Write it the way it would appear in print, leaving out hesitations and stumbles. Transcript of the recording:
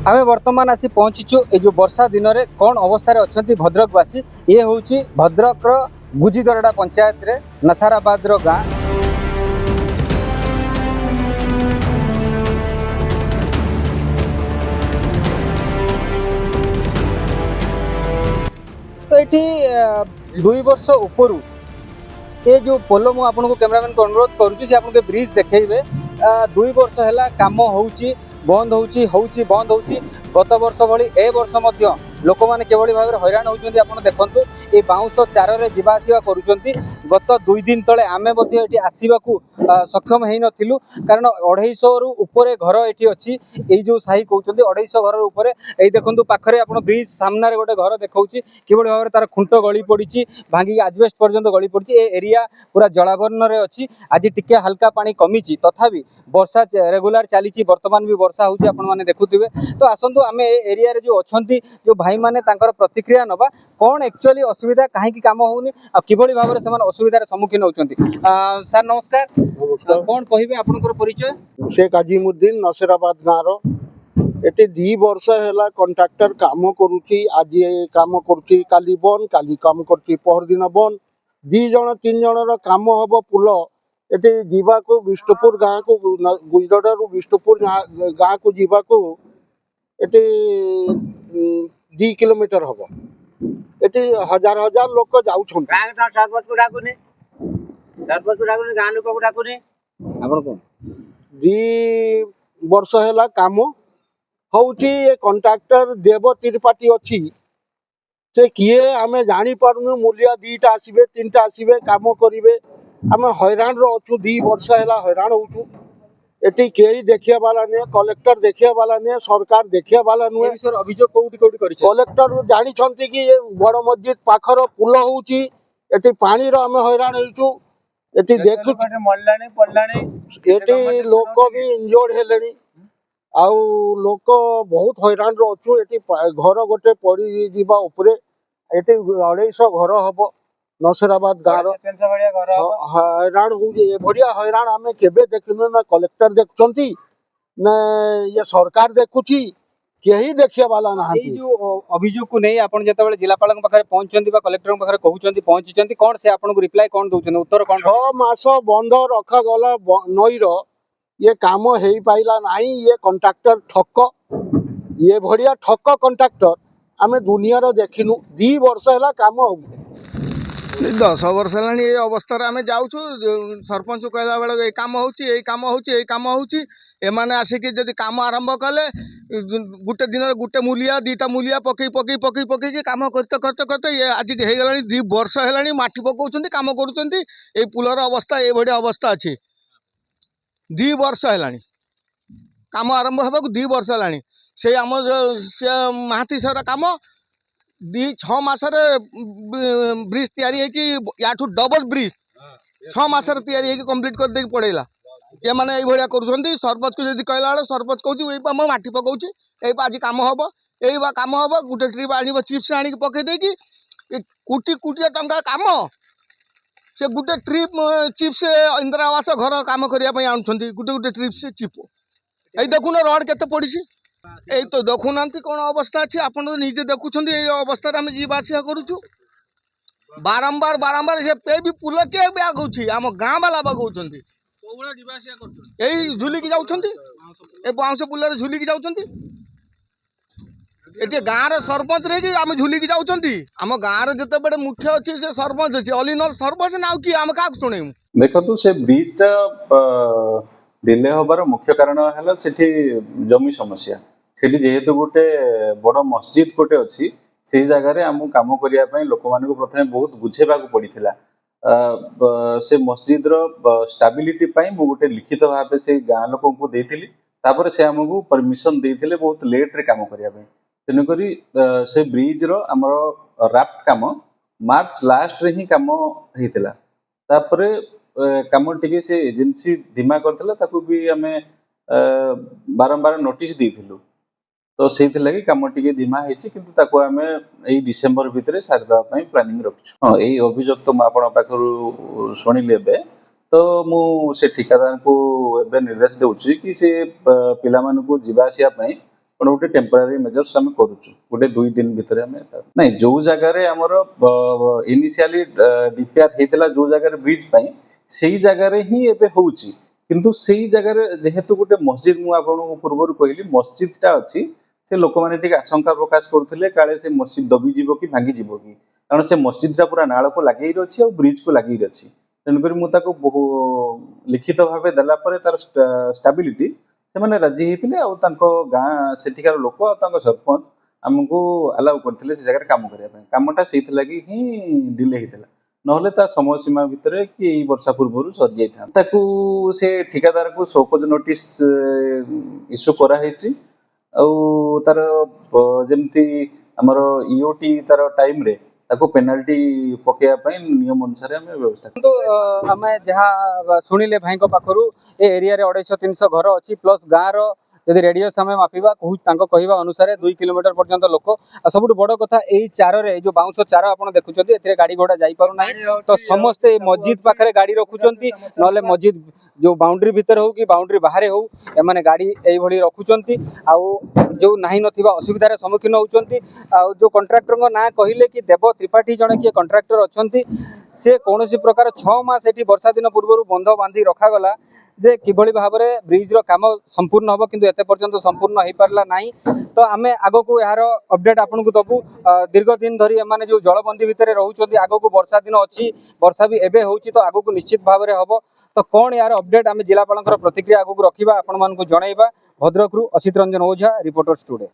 आम बर्तमान आसी पहुंचीचु ये जो वर्षा दिन में कौन अवस्था अच्छा भद्रकवासी ये हूँ भद्रक गुजीदरडा पंचायत रे नसाराबाद गाँ। तो ये 2 वर्ष उपरू ये जो पोल मु आपको कैमरामैन को अनुरोध करुँचे ब्रिज देखेबे 2 वर्ष है काम होउची बंद होउची बंद होउची। गत वर्ष भली ए वर्ष मध्य लोक मैंने केवल भाव हैरान होती आप देखु ये बाउंश चार रे जीवा आसिया करुँच। गत 2 दिन तले आमे ये आसवाक सक्षम हो नथिलु कारण 250 रु उपरे घर ये अच्छी ये जो साही कहते 250 घर उपर ये देखो पाखे आप ब्रिज सामने गोटे घर देखा कि भाव तार खुंट गली पड़ी भांगी आजबेस्ट पर्यंत गली पड़ी ए एरिया पूरा जलावर्ण रे अच्छी। आज टिके हल्का पानी कमी तथापि वर्षा रेगुलर चली बर्तमान भी वर्षा होची आपण माने देखुथिबे। तो आसंतु आमे ए एरिया रे जो अछंती जो भाई माने तांकर प्रतिक्रिया नबा कौन एक्चुअली असुविधा कहीं काम होउनी आ किबोली भाबरे समान असुविधार सम्मुखीन होचंती। सर नमस्कार कौन कहिबे आपनकर परिचय? शेख अजीमुद्दीन नसराबाद गाँव एटी 2 वर्ष है कंट्राक्टर काम करुची। आज ये काम करुची काली बंद काली काम करुची पहर दिन बंद 2 जन 3 जन काम हम पुल एटी जीवा को विष्णुपुर गाँ को गुजरात विष्णुपुर गाँ को जीवा को एटी 2 किलोमीटर हम एटी हजार हजार लोक जाउछन। सरपंच को डाकुनी गाँ लोक को डाकुनी आपण कोन 2 वर्ष है काम होउची। ये कंट्राक्टर देव त्रिपाठी अच्छी से किए आम जानी पारनु मूल्य 2टा आसबे 3टा आसबे काम करेंगे आम हैरान अच्छु 2 वर्ष है हैरान होचु। एटी कई देखिया वाला नहीं कलेक्टर देखिया वाला नहीं सरकार देखिया वाला नुहे। अभियोग कोउटी कोउटी करिछ कलेक्टर जानी छंती कि ये बड़ मस्जिद पाखर पुल होउची एटी पानी रो आम हैरान होचु। एटी देखु मल्लानी पल्लानी एटी लोक भी इंजोर्ड हेलेनी आउ लोक बहुत हैरान अच्छु। एटी घर गोटे पड़ी जीवा उपरे एटी 250 घर हम नसराबाद गाँव हैरान होड़िया हैरान आम केबे देखनु ना कलेक्टर देखुंती ना ये सरकार देखुची केही देखिया वाला ना। जो अभियोग को नहीं आपण जेतेबेले जिलापाल पाखे पहुंचती कलेक्टर पाखे कहउचंती पहुंची कौन से आपन को रिप्लाई कौन दउछन उत्तर कौन? 6 मास बंद रखा गला नईर ये काम हो पाइला नहीं। ये कंट्राक्टर ठक ये भड़िया ठक कंट्राक्टर आम दुनिया देखिनु 2 वर्ष है काम हो 10 वर्ष है ये अवस्था आम जाऊँ सरपंच कहला बेले काम होची एमाने आसिक जदि काम आरंभ कले गुटे दिन गुटे मूलिया 2टा मूलिया पकई पकई पकई पकई काम करते करते करते ये आज हो गला 2 वर्ष है माटी पकाउछंती काम करुछंती। ये पुलर अवस्था ये भाया अवस्था अच्छी 2 वर्ष है काम आरंभ होगा 2 वर्ष है से आम से महाती सारा काम 6 मासरे ब्रिज तैयारी है कि याठू डबल ब्रिज 6 मासरे तैयारी है कि कंप्लीट कर दे पड़ेला। ये माने ये भड़िया करुछंती सरपंच को जदि कहला बेले सरपंच कहूँ ये माटी पकाउछि ये आज काम हम ये काम हम गोटे ट्रिप आनिब चिप्स आनिक पकई देकी कोटी कोटी टंका काम से गोटे ट्रिप चिप्स इंदिरा आवास घर काम करने आनुछंती गोटे गोटे ट्रिप से चिप ये देखुन रड केते पड़ी यही तो देखुना कौन अवस्था अच्छी आप निजे देखुं ये अवस्था आम जीवा आसिया करुचु बारंबार बारंबार से पे भी पुल किए बागौची आम गाँ वाला बागौंट यही झुलिकी जाऊँ बाउंश पुल झुलिकी जाऊँ ये गाँव सरपंच रही आम झुलिकी जाऊँ आम गाँव जिते बड़े मुख्य अच्छी से सरपंच अच्छी ऑल इन ऑल सरपंच ना कि आम क्या शुणु देखो से ब्रिजटा डिले हबार मुख्य कारण है सेठी जमी समस्या सेठी जेहेतु गोटे बड़ मस्जिद गोटे अच्छी से जगार आम काम करने लोक मान प्रथम बहुत बुझेबा पड़ा से मस्जिद स्टाबिलिटी मु गोटे लिखित भाव से गाँ लोक को देती से आमको परमिशन देते बहुत लेट रे काम करने तेणुक से ब्रिज आमर राफ्ट काम मार्च लास्ट रे ही काम होता काम टी से एजेंसी धीमा करता भी आम बारंबार नोटिस देथिलु तो से कम टी धीमा होती आम यही डिसेम्बर भितर सारीदेवा प्लानिंग रखी। हाँ यही अभियोग तो मुझे शुणिली तो मुझे ठिकादार को निर्देश दूसरी कि से पिला मानू जीवा आसिया पण गोटे टेम्परारी मेजर्स आम करुचु गोटे 2 दिन भितर आम नहीं जो जगार आमर इनिशियली डिपिआर होता जो जगार ब्रिज से ही जगार ही एबे होउची किंतु सेही जगार जेहेतु गोटे मस्जिद मु आपन पूर्व कहली मस्जिदटा अच्छी से लोक मैंने आशंका प्रकाश करते काले से मस्जिद दबी जीव कि भांगी जीव कि कारण से मस्जिदटा पूरा नाल को लगे अच्छी और ब्रिज को लगे अच्छी तेणुकर मुझे बहु लिखित भाव देलापर तार स्टाबिलिटी से मैंने राजी होते गाँ सेठिकार लोक आ सरपंच आमको अलाउ करते से जगह काम करने कामटा से ही डिले होता नहले ता समय सीमा भितर कि यही वर्षा पूर्व सरी जाता ताकू से ठिकादार को शोकज नोटिस इश्यू कराई तार जमती आमर ईओटी तार टाइम रे ताको पेनाल्टी पकेया नियम अनुसार आम व्यवस्था किंतु आमे जहाँ शुणिले भाई पाखु ए एरिया रे 250-300 घर अच्छी प्लस गाँव रदि रेडियस आम मापिबा कहवा अनुसार 2 किलोमीटर पर्यंत लोक सब बड़ कथा यही चार रे जो बाउंस चार आप देखुं ए गाड़ी घोड़ा जापर ना तो समस्ते मस्जिद पाखे गाड़ी रखुंट ना मस्जिद जो बाउंड्री भितर हो कि बाउंड्री बाहर हो एमाने गाड़ी यही रखुंट आउ जो नहीं नथिबा असुविधार सम्मुखीन होउचंती जो कंट्राक्टर ना कहले कि देव त्रिपाठी जड़े किए कंट्राक्टर अच्छी से कौन प्रकार 6 मास एटी वर्षा दिन पूर्व बंध बांधी रखागला जे किभली भाव में ब्रिज रो काम संपूर्ण हम किंतु एते पर्यंत संपूर्ण हो पारला नहीं तो आमे आगो को यार अपडेट आपन को दबु दीर्घ दिन धरी एमाने जो जलबंदी भितर रहउचंती आगो को वर्षा दिन अच्छी वर्षा भी एबे होउची तो आगो को निश्चित भाव में हबो तो कौन यार अपडेट आमे जिलापालकर प्रतिक्रिया आगो को रखिबा आपन मान को जणाइबा भद्रक रु असित रंजन ओझा रिपोर्टर्स टुडे।